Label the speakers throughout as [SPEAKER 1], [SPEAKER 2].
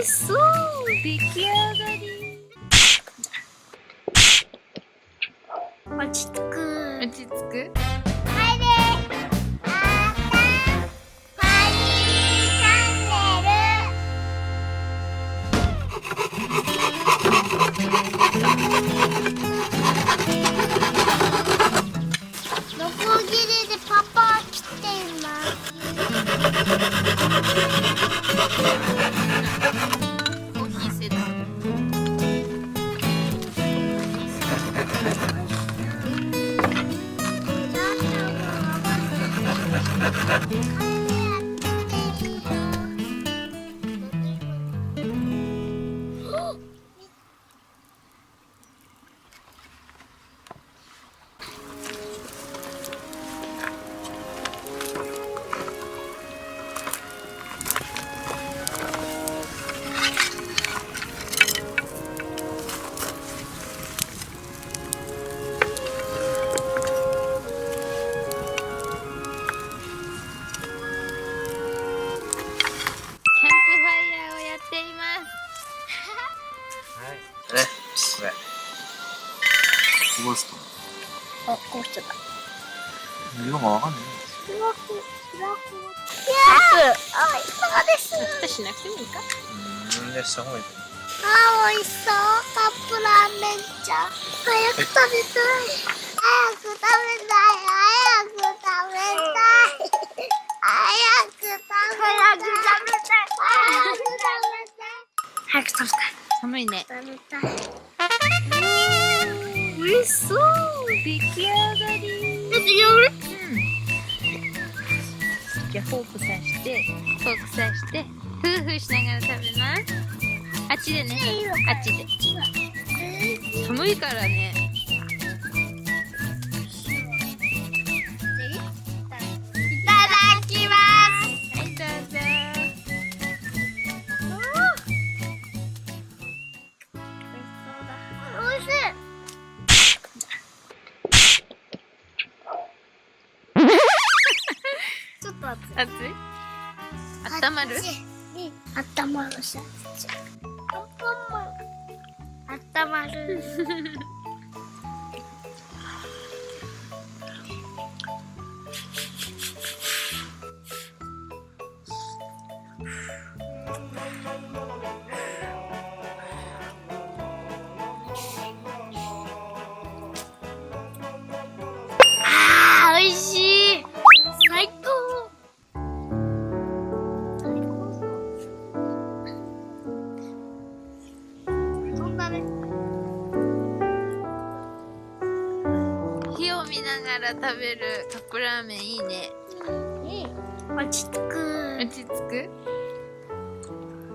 [SPEAKER 1] しそう。出来上がり。
[SPEAKER 2] 落ち着く。
[SPEAKER 1] 落ち着く。
[SPEAKER 2] ノコギリでパパは切っています。
[SPEAKER 1] コーヒーセット。
[SPEAKER 3] こうですか。
[SPEAKER 2] あ、こうしちゃった。
[SPEAKER 3] 色がわかんない。
[SPEAKER 2] いやー、あ、そうです。
[SPEAKER 1] しなくてもいいか。
[SPEAKER 3] いや、した方がいい。
[SPEAKER 2] あー、美味しそう。カップラーメンちゃん。早く食べたい。早く食べたい。早く食べたい。早く食べたい。早く食べたい。
[SPEAKER 1] 寒いね。
[SPEAKER 2] 食べたい。
[SPEAKER 1] 美味しそう。出来上がり。じゃあフォーク刺して、フーフーしながら食べな。あっちでね。あっちで。寒いからね。
[SPEAKER 2] いただきます。
[SPEAKER 1] はい、どうぞ。
[SPEAKER 2] 美味しい。ちょっと熱い。
[SPEAKER 1] 熱い？あったまる？
[SPEAKER 2] あったまるし。アンパンマン。あったまる。あー、美味しい。最高。
[SPEAKER 1] 火を見ながら食べるカップラーメンいいね。
[SPEAKER 2] 落ち着く。
[SPEAKER 1] 落ち着く？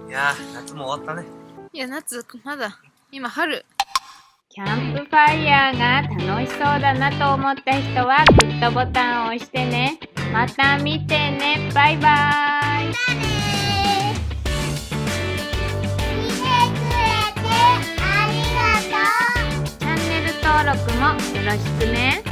[SPEAKER 3] いやー、夏も終わったね。
[SPEAKER 1] いや、夏まだ。今春。
[SPEAKER 4] キャンプファイヤーが楽しそうだなと思った人はグッドボタンを押してね。また見てね。バイバイ。
[SPEAKER 2] 見てくれてありがとう。
[SPEAKER 4] チャンネル登録もよろしくね。